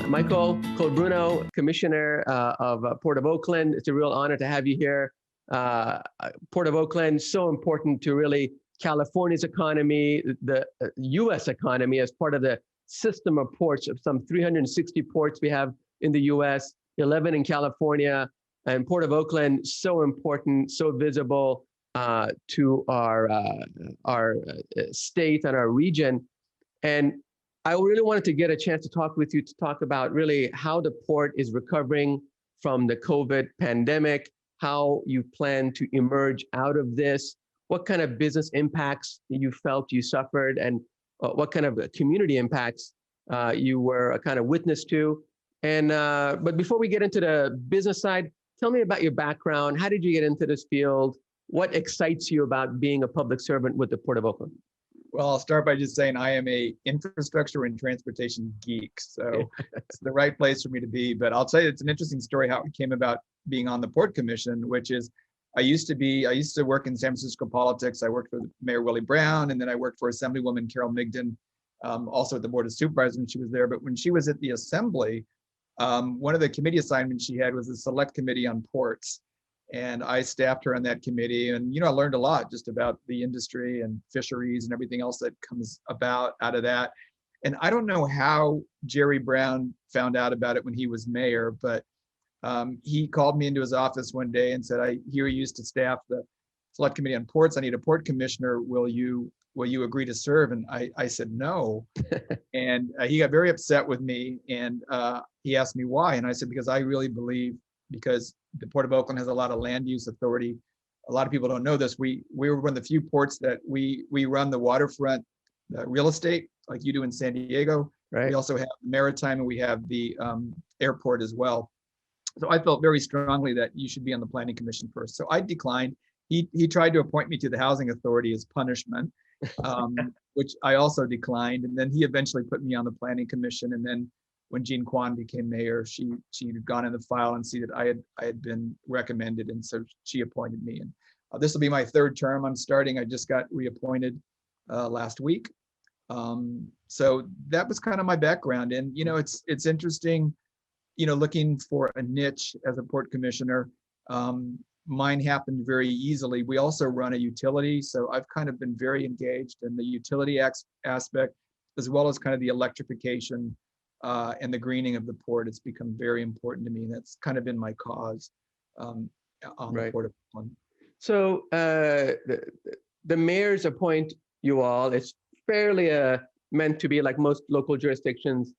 Michael Colbruno, Commissioner of Port of Oakland. It's a real honor to have you here. Port of Oakland, so important to really California's economy, the U.S. economy as part of the system of ports of some 360 ports we have in the U.S., 11 in California, and Port of Oakland, so important, so visible to our state and our region. And I really wanted to get a chance to talk with you to talk about really how the port is recovering from the COVID pandemic, how you plan to emerge out of this, what kind of business impacts you felt you suffered, and what kind of community impacts you were a kind of witness to. And but before we get into the business side, tell me about your background. How did you get into this field? What excites you about being a public servant with the Port of Oakland? Well, I'll start by just saying I am a infrastructure and transportation geek, so it's the right place for me to be. But I'll tell you, it's an interesting story how it came about being on the Port Commission, which is I used to work in San Francisco politics. I worked for Mayor Willie Brown, and then I worked for Assemblywoman Carol Migden, also at the Board of Supervisors when she was there. But when she was at the Assembly, one of the committee assignments she had was a select committee on ports. And I staffed her on that committee. And, I learned a lot just about the industry and fisheries and everything else that comes about out of that. And I don't know how Jerry Brown found out about it when he was mayor, but he called me into his office one day and said, I hear you used to staff the select committee on ports. I need a port commissioner. Will you agree to serve? And I said, no. And he got very upset with me. And he asked me why. And I said, because I really believe, because the Port of Oakland has a lot of land use authority. A lot of people don't know this. We were one of the few ports that we run the waterfront real estate like you do in San Diego. Right. We also have maritime, and we have the airport as well. So I felt very strongly that you should be on the planning commission first. So I declined. He tried to appoint me to the housing authority as punishment, which I also declined. And then he eventually put me on the planning commission. And then when Jean Quan became mayor, she had gone in the file and see that I had been recommended, and so she appointed me. And this will be my third term. I'm starting. I just got reappointed last week. So that was kind of my background. And it's interesting, looking for a niche as a port commissioner. Mine happened very easily. We also run a utility, so I've kind of been very engaged in the utility aspect, as well as kind of the electrification and the greening of the port. It's become very important to me. That's kind of been my cause on the Port of Oakland. So the mayors appoint you all. It's fairly meant to be, like most local jurisdictions,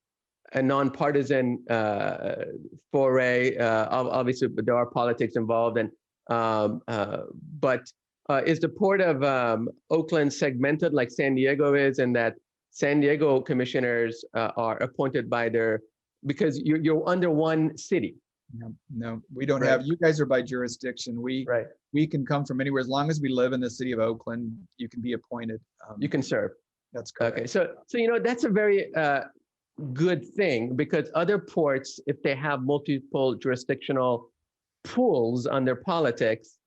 a nonpartisan foray. Obviously, there are politics involved, and but is the Port of Oakland segmented like San Diego is, in that San Diego commissioners are appointed by because you're under one city? No, we don't have. You guys are by jurisdiction. We can come from anywhere. As long as we live in the city of Oakland, you can be appointed. You can serve. That's correct. Okay, so that's a very good thing, because other ports, if they have multiple jurisdictional pools on their politics,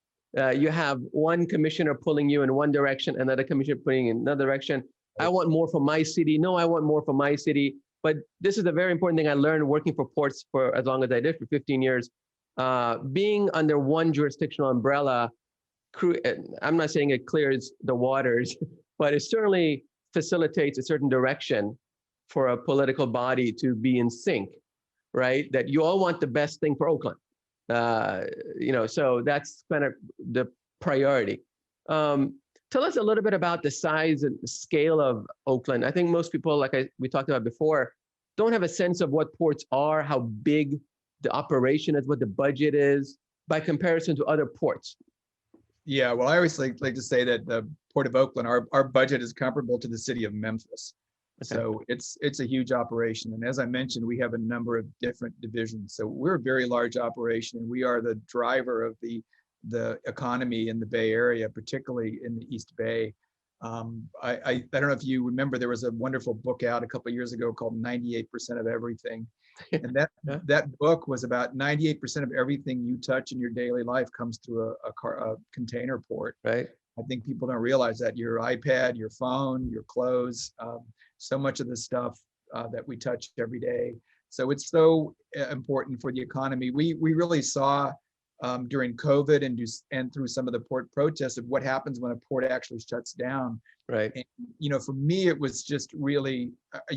you have one commissioner pulling you in one direction, another commissioner pulling you in another direction. I want more for my city. No, I want more for my city. But this is a very important thing I learned working for ports for as long as I did, for 15 years. Being under one jurisdictional umbrella, I'm not saying it clears the waters, but it certainly facilitates a certain direction for a political body to be in sync, right? That you all want the best thing for Oakland. So that's kind of the priority. Tell us a little bit about the size and scale of Oakland. I think most people, like we talked about before, don't have a sense of what ports are, how big the operation is, what the budget is, by comparison to other ports. Yeah, well, I always like to say that the Port of Oakland, our budget is comparable to the city of Memphis. Okay. So it's a huge operation. And as I mentioned, we have a number of different divisions. So we're a very large operation, and we are the driver of the economy in the Bay Area, particularly in the East Bay. I don't know if you remember, there was a wonderful book out a couple of years ago called 98% of Everything. And that book was about 98% of everything you touch in your daily life comes through a container port. Right. I think people don't realize that. Your iPad, your phone, your clothes, so much of the stuff that we touch every day So it's so important for the economy. We really saw during COVID and through some of the port protests of what happens when a port actually shuts down. Right. And, for me, it was just really,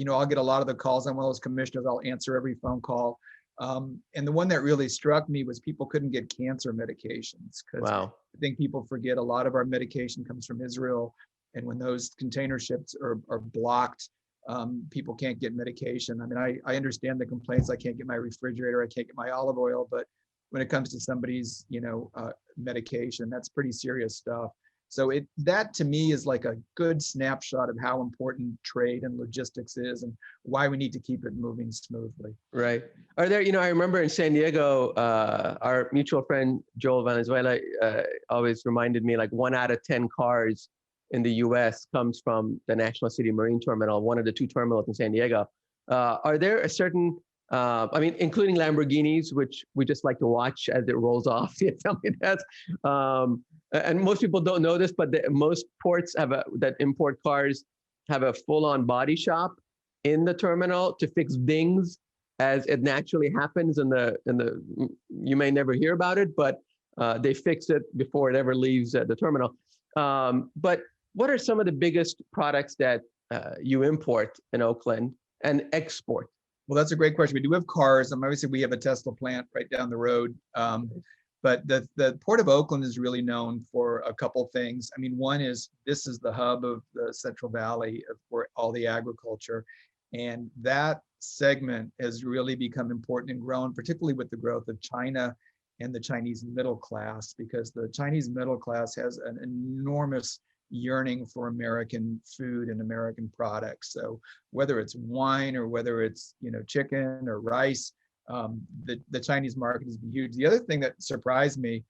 I'll get a lot of the calls. I'm one of those commissioners. I'll answer every phone call. And the one that really struck me was people couldn't get cancer medications because Wow. I think people forget a lot of our medication comes from Israel. And when those container ships are blocked, people can't get medication. I mean, I understand the complaints. I can't get my refrigerator. I can't get my olive oil. But when it comes to somebody's, medication, that's pretty serious stuff. So that to me is like a good snapshot of how important trade and logistics is and why we need to keep it moving smoothly. Right. Are there, I remember in San Diego, our mutual friend, Joel Valenzuela, always reminded me like 1 out of 10 cars in the US comes from the National City Marine Terminal, one of the 2 terminals in San Diego. Are there a certain, including Lamborghinis, which we just like to watch as it rolls off the assembly desk. And most people don't know this, but most ports that import cars have a full-on body shop in the terminal to fix dings as it naturally happens you may never hear about it, but they fix it before it ever leaves the terminal. But what are some of the biggest products that you import in Oakland and export? Well, that's a great question. We do have cars. Obviously, we have a Tesla plant right down the road. But the Port of Oakland is really known for a couple things. I mean, one is this is the hub of the Central Valley for all the agriculture. And that segment has really become important and grown, particularly with the growth of China and the Chinese middle class, because the Chinese middle class has an enormous yearning for American food and American products. So whether it's wine or whether it's chicken or rice, the Chinese market has been huge. The other thing that surprised me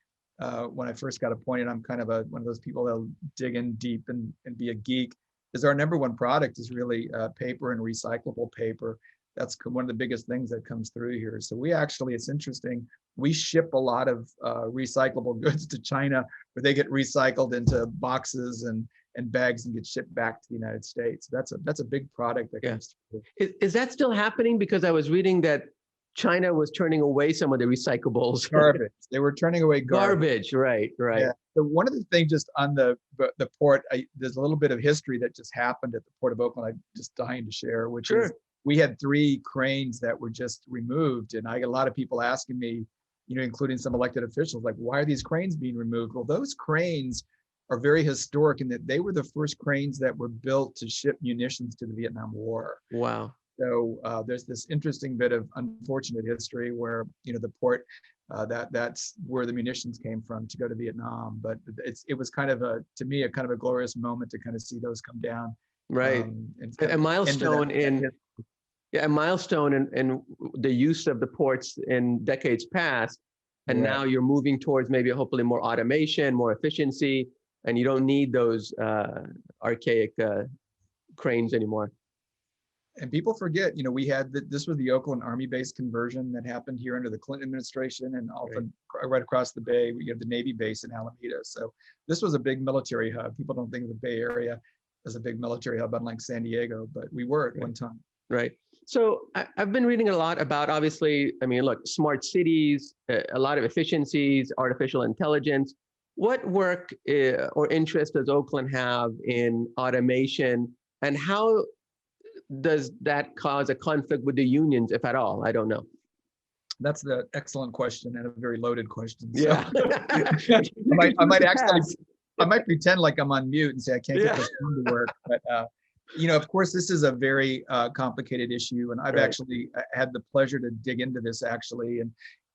when I first got appointed, I'm kind of one of those people that'll dig in deep and be a geek, is our number one product is really paper and recyclable paper. That's one of the biggest things that comes through here. So it's interesting. We ship a lot of recyclable goods to China where they get recycled into boxes and bags and get shipped back to the United States. That's a big product that comes through. Is that still happening? Because I was reading that China was turning away some of the recyclables. Garbage. They were turning away garbage. Right. Yeah. So one of the things just on the port, there's a little bit of history that just happened at the Port of Oakland. I'm just dying to share, which is we had 3 cranes that were just removed. And I get a lot of people asking me, including some elected officials, like, why are these cranes being removed? Well, those cranes are very historic in that they were the first cranes that were built to ship munitions to the Vietnam War. Wow. So there's this interesting bit of unfortunate history where, the port, that's where the munitions came from to go to Vietnam. But it was kind of to me, a kind of a glorious moment to kind of see those come down. Right. A milestone in the use of the ports in decades past. And now you're moving towards maybe hopefully more automation, more efficiency, and you don't need those archaic cranes anymore. And people forget, we had this was the Oakland Army base conversion that happened here under the Clinton administration, and often right across the bay, we have the Navy base in Alameda. So this was a big military hub. People don't think of the Bay Area as a big military hub, unlike San Diego, but we were at one time. Right. So I've been reading a lot about, obviously, smart cities, a lot of efficiencies, artificial intelligence. What work or interest does Oakland have in automation, and how does that cause a conflict with the unions, if at all? I don't know. That's the excellent question and a very loaded question. So Yeah. I might pretend like I'm on mute and say I can't get this phone to work, but of course, this is a very complicated issue, and I've actually had the pleasure to dig into this actually,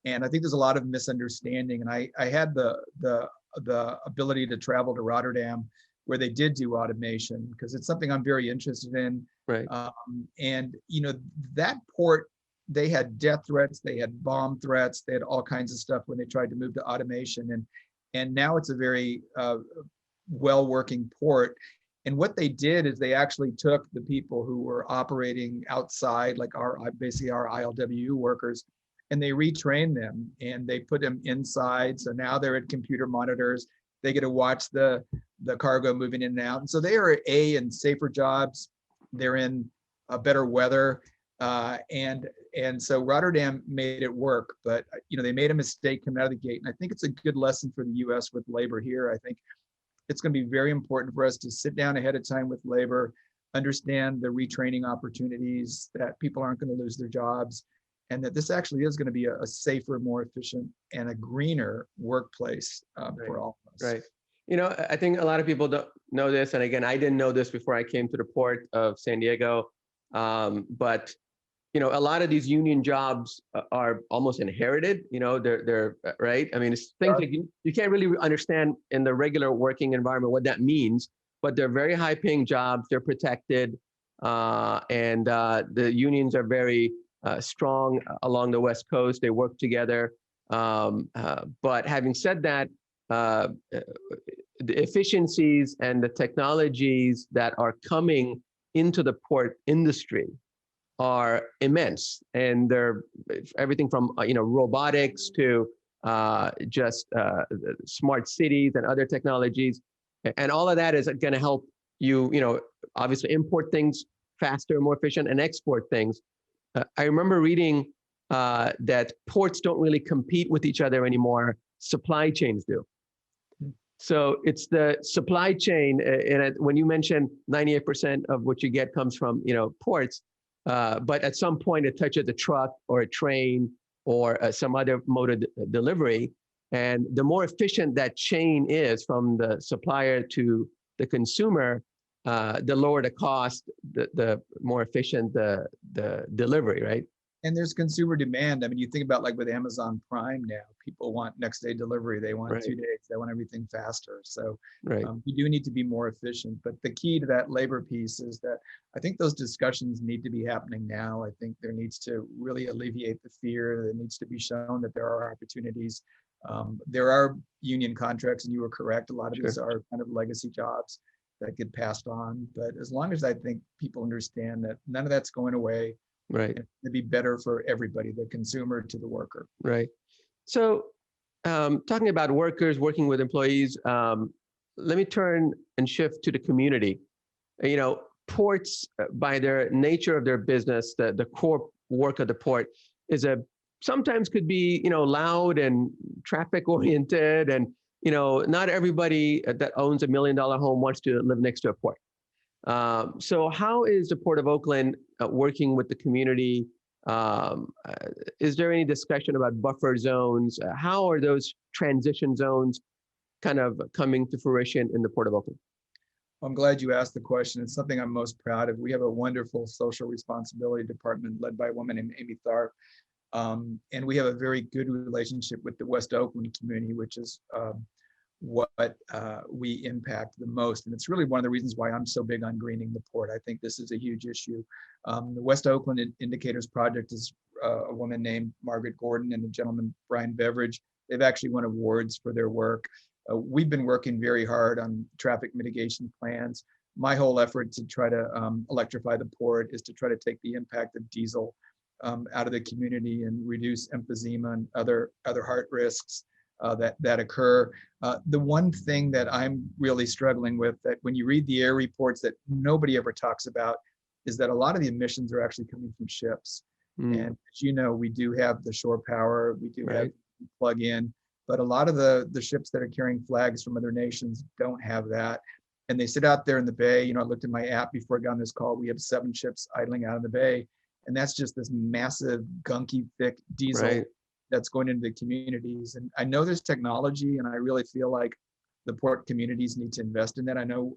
and I think there's a lot of misunderstanding. And I had the ability to travel to Rotterdam, where they did do automation, because it's something I'm very interested in. Right. And that port, they had death threats, they had bomb threats, they had all kinds of stuff when they tried to move to automation, and now it's a very well-working port. And what they did is they actually took the people who were operating outside, like our ILWU workers, and they retrained them and they put them inside. So now they're at computer monitors. They get to watch the cargo moving in and out. And so they are in safer jobs. They're in better weather. And And so Rotterdam made it work, but they made a mistake coming out of the gate. And I think it's a good lesson for the US with labor here. I think it's going to be very important for us to sit down ahead of time with labor, understand the retraining opportunities, that people aren't going to lose their jobs, and that this actually is going to be a safer, more efficient, and a greener workplace for all of us. Right. I think a lot of people don't know this. And again, I didn't know this before I came to the port of San Diego. But a lot of these union jobs are almost inherited. They're right. I mean, it's things that you can't really understand in the regular working environment what that means. But they're very high-paying jobs. They're protected, and the unions are very strong along the West Coast. They work together. But having said that, the efficiencies and the technologies that are coming into the port industry are immense, and they're everything from robotics to just smart cities and other technologies, and all of that is going to help you obviously import things faster, more efficient, and export things. I remember reading that ports don't really compete with each other anymore. Supply chains do. So it's the supply chain, and when you mention 98% of what you get comes from ports, but at some point it touches a truck or a train or some other mode of delivery, and the more efficient that chain is from the supplier to the consumer, the lower the cost, the more efficient the delivery, right? And there's consumer demand. I mean, you think about like with Amazon Prime now, people want next day delivery. They want 2 days. They want everything faster. So we do need to be more efficient. But the key to that labor piece is that I think those discussions need to be happening now. I think there needs to really alleviate the fear. There needs to be shown that there are opportunities. There are union contracts, and you were correct. A lot of these are kind of legacy jobs that get passed on. But as long as I think people understand that none of that's going away, right, it'd be better for everybody, the consumer to the worker. Right. So talking about workers working with employees, let me turn and shift to the community. Ports, by their nature of their business, the core work of the port is sometimes could be loud and traffic oriented, and not everybody that owns $1 million home wants to live next to a port. So how is the Port of Oakland working with the community? Is there any discussion about buffer zones? How are those transition zones kind of coming to fruition in the Port of Oakland? I'm glad you asked the question. It's something I'm most proud of. We have a wonderful social responsibility department led by a woman named Amy Tharp. And we have a very good relationship with the West Oakland community, which is what we impact the most. And it's really one of the reasons why I'm so big on greening the port. I think this is a huge issue. The West Oakland Indicators Project is a woman named Margaret Gordon and a gentleman, Brian Beveridge. They've actually won awards for their work. We've been working very hard on traffic mitigation plans. My whole effort to try to electrify the port is to try to take the impact of diesel out of the community and reduce emphysema and other heart risks that occur. The one thing that I'm really struggling with, that when you read the air reports that nobody ever talks about, is that a lot of the emissions are actually coming from ships. And as you know, we do have the shore power, we do have plug in, but a lot of the ships that are carrying flags from other nations don't have that. And they sit out there in the bay. I looked at my app before I got on this call. We have 7 ships idling out of the bay. And that's just this massive, gunky, thick diesel that's going into the communities. And I know there's technology, and I really feel like the port communities need to invest in that. I know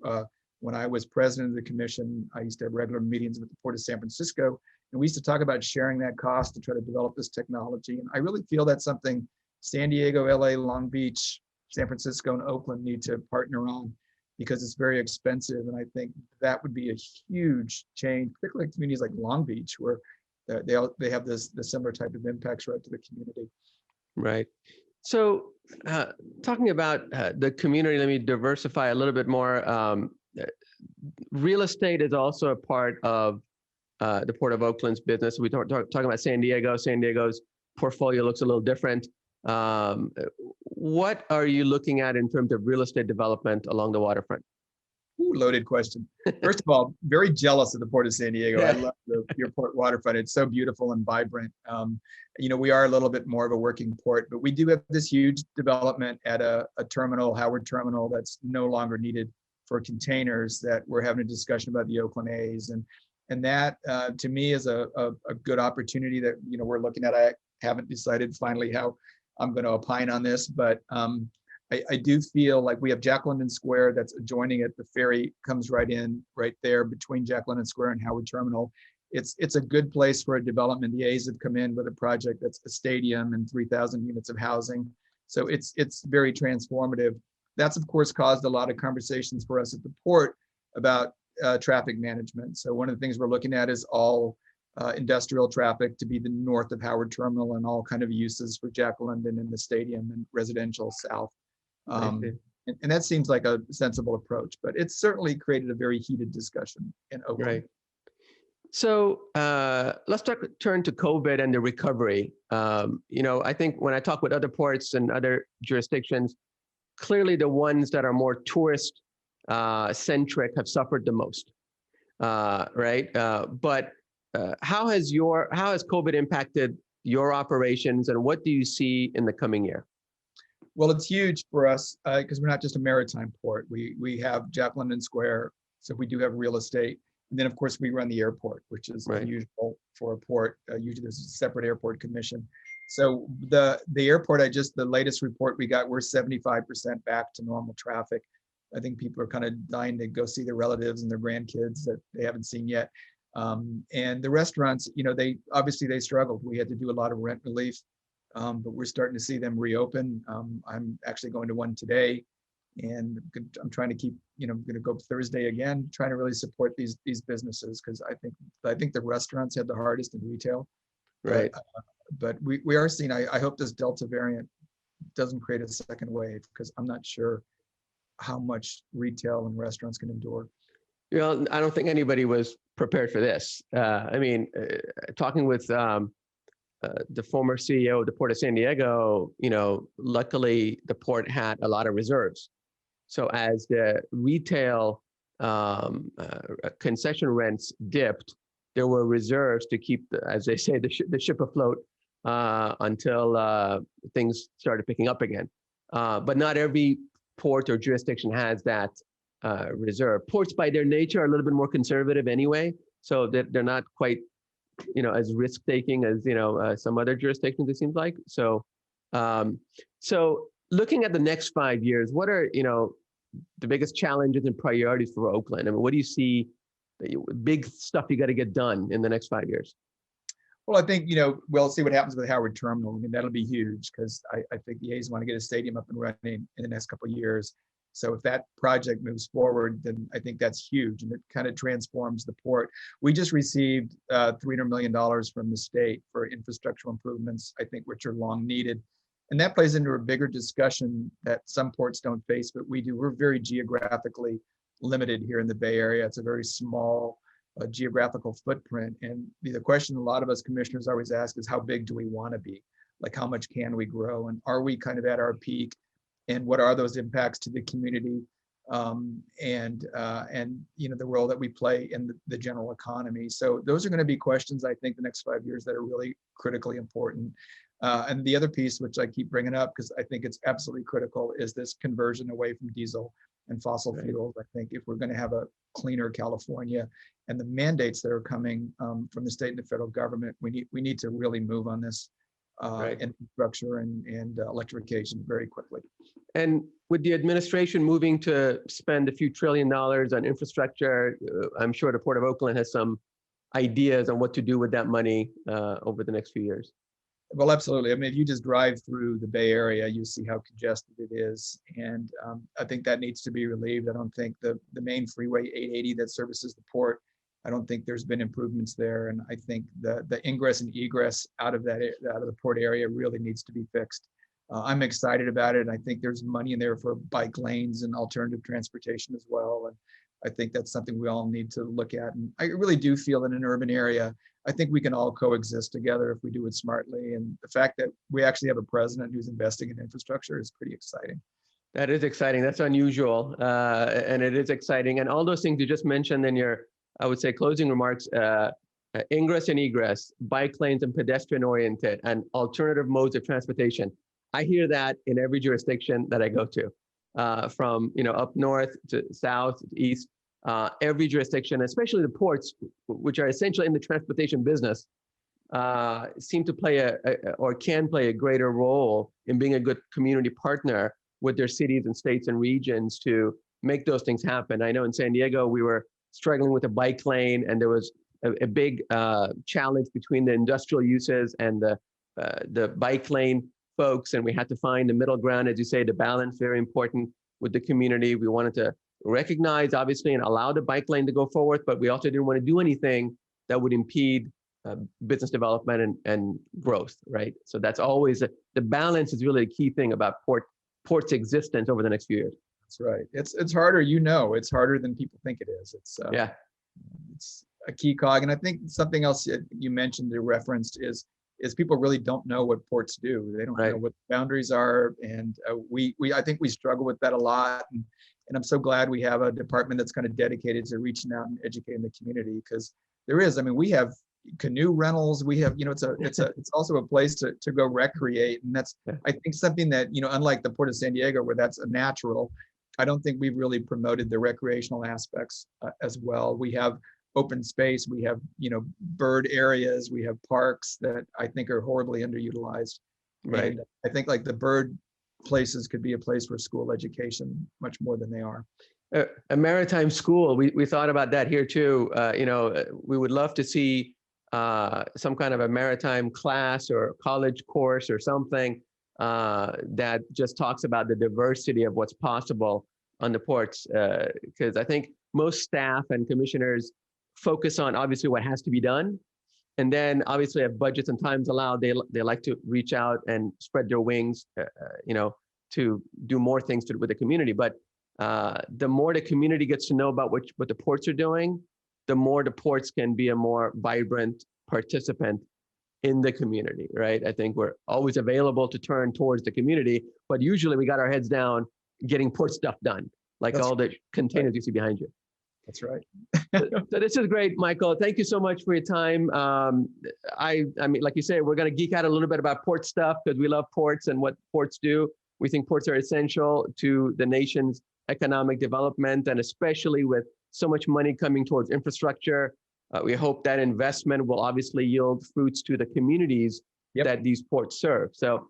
when I was president of the commission, I used to have regular meetings with the Port of San Francisco, and we used to talk about sharing that cost to try to develop this technology. And I really feel that's something San Diego, LA, Long Beach, San Francisco, and Oakland need to partner on, because it's very expensive. And I think that would be a huge change, particularly communities like Long Beach, where they have the similar type of impacts right to the community. Right. So talking about the community, let me diversify a little bit more. Real estate is also a part of the Port of Oakland's business. We talking about San Diego. San Diego's portfolio looks a little different. What are you looking at in terms of real estate development along the waterfront? Ooh, loaded question. First of all, very jealous of the Port of San Diego. I love your port waterfront. It's so beautiful and vibrant. We are a little bit more of a working port, but we do have this huge development at a terminal, Howard Terminal, that's no longer needed for containers, that we're having a discussion about the Oakland A's. And that to me is a good opportunity that, we're looking at. I haven't decided finally how I'm going to opine on this, but I do feel like we have Jack London Square that's adjoining it. The ferry comes right in, right there between Jack London Square and Howard Terminal. It's a good place for a development. The A's have come in with a project that's a stadium and 3,000 units of housing. So it's very transformative. That's of course caused a lot of conversations for us at the port about traffic management. So one of the things we're looking at is all industrial traffic to be the north of Howard Terminal, and all kind of uses for Jack London and the stadium, and residential south. And that seems like a sensible approach, but it's certainly created a very heated discussion in Oakland. Right. So let's turn to COVID and the recovery. I think when I talk with other ports and other jurisdictions, clearly the ones that are more tourist centric have suffered the most, right? But how has COVID impacted your operations, and what do you see in the coming year? Well, it's huge for us because we're not just a maritime port. We have Jack London Square, so we do have real estate. And then, of course, we run the airport, which is unusual for a port. Usually there's a separate airport commission. So the airport, the latest report we got, we're 75% back to normal traffic. I think people are kind of dying to go see their relatives and their grandkids that they haven't seen yet. And the restaurants, they struggled. We had to do a lot of rent relief. But we're starting to see them reopen. I'm actually going to one today, and I'm trying to keep, I'm going to go Thursday again, trying to really support these businesses, because I think the restaurants had the hardest in retail. Right. But we are seeing, I hope this Delta variant doesn't create a second wave, because I'm not sure how much retail and restaurants can endure. I don't think anybody was prepared for this. Talking with the former CEO of the Port of San Diego, luckily the port had a lot of reserves. So as the retail concession rents dipped, there were reserves to keep, as they say, the ship afloat until things started picking up again. But not every port or jurisdiction has that reserve. Ports by their nature are a little bit more conservative anyway, so they're not quite as risk-taking as some other jurisdictions, it seems like. So looking at the next 5 years, what are the biggest challenges and priorities for Oakland? What do you see, big stuff you got to get done in the next 5 years? Well, I think we'll see what happens with Howard Terminal. That'll be huge, because I think the A's want to get a stadium up and running in the next couple of years. So if that project moves forward, then I think that's huge, and it kind of transforms the port. We just received $300 million from the state for infrastructural improvements, I think, which are long needed. And that plays into a bigger discussion that some ports don't face, but we do. We're very geographically limited here in the Bay Area. It's a very small geographical footprint. And the question a lot of us commissioners always ask is, how big do we want to be? Like, how much can we grow? And are we kind of at our peak? And what are those impacts to the community, and the role that we play in the general economy? So those are going to be questions, I think, the next 5 years that are really critically important. And the other piece, which I keep bringing up because I think it's absolutely critical, is this conversion away from diesel and fossil fuels. I think if we're going to have a cleaner California, and the mandates that are coming from the state and the federal government, we need to really move on this. Infrastructure and electrification very quickly. And with the administration moving to spend a few $1 trillion on infrastructure, I'm sure the Port of Oakland has some ideas on what to do with that money over the next few years. Well, absolutely. If you just drive through the Bay Area, you see how congested it is. And I think that needs to be relieved. I don't think the main freeway 880 that services the port, I don't think there's been improvements there. And I think the ingress and egress out of the port area really needs to be fixed. I'm excited about it. And I think there's money in there for bike lanes and alternative transportation as well. And I think that's something we all need to look at. And I really do feel in an urban area, I think we can all coexist together if we do it smartly. And the fact that we actually have a president who's investing in infrastructure is pretty exciting. That is exciting. That's unusual. And it is exciting. And all those things you just mentioned in your, I would say, closing remarks, ingress and egress, bike lanes and pedestrian oriented, and alternative modes of transportation. I hear that in every jurisdiction that I go to, from up north to south, to east, every jurisdiction, especially the ports, which are essentially in the transportation business, seem to play or can play a greater role in being a good community partner with their cities and states and regions to make those things happen. I know in San Diego, we were struggling with a bike lane, and there was a big challenge between the industrial uses and the bike lane folks, and we had to find the middle ground, as you say, the balance, very important with the community. We wanted to recognize, obviously, and allow the bike lane to go forward, but we also didn't want to do anything that would impede business development and growth, right? So that's always, the balance is really a key thing about port's existence over the next few years. That's right. It's harder, it's harder than people think it is. It's a key cog. And I think something else you mentioned, you referenced, is people really don't know what ports do. They don't know what the boundaries are. And I think we struggle with that a lot. And I'm so glad we have a department that's kind of dedicated to reaching out and educating the community, because there is, we have canoe rentals, we have, it's also a place to go recreate. And that's, I think, something that, unlike the Port of San Diego, where that's a natural, I don't think we've really promoted the recreational aspects as well. We have open space, we have, bird areas, we have parks that I think are horribly underutilized. Right. And I think like the bird places could be a place for school education much more than they are. A maritime school, we thought about that here too. We would love to see some kind of a maritime class or college course or something that just talks about the diversity of what's possible on the ports. Because I think most staff and commissioners focus on obviously what has to be done. And then obviously if budgets and times allow, they like to reach out and spread their wings, to do more things with the community. But the more the community gets to know about what the ports are doing, the more the ports can be a more vibrant participant in the community, right? I think we're always available to turn towards the community, but usually we got our heads down getting port stuff done, like all the containers you see behind you. That's right. So this is great, Michael. Thank you so much for your time. I mean, like you say, we're going to geek out a little bit about port stuff because we love ports and what ports do. We think ports are essential to the nation's economic development, and especially with so much money coming towards infrastructure, we hope that investment will obviously yield fruits to the communities that these ports serve. So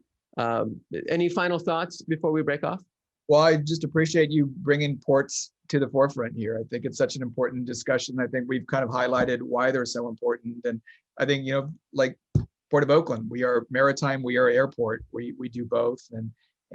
any final thoughts before we break off? Well, I just appreciate you bringing ports to the forefront here. I think it's such an important discussion. I think we've kind of highlighted why they're so important. And I think, like Port of Oakland, we are maritime, we are airport, we do both.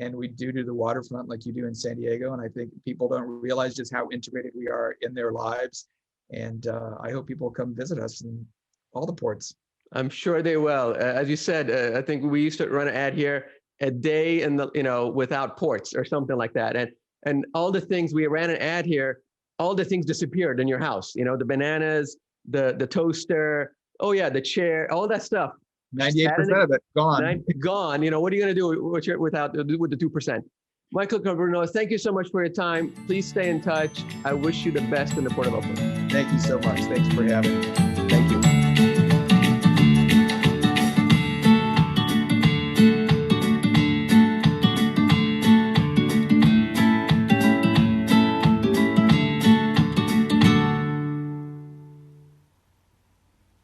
And we do the waterfront like you do in San Diego. And I think people don't realize just how integrated we are in their lives. And I hope people come visit us in all the ports. I'm sure they will. As you said, I think we used to run an ad here, a day in the, without ports or something like that. And all the things, we ran an ad here, all the things disappeared in your house, the bananas, the toaster, the chair, all that stuff. 98% of it gone. Gone. What are you going to do with the 2%? Michael Colbruno, thank you so much for your time. Please stay in touch. I wish you the best in the Port of Oakland. Thank you so much. Thanks for having me.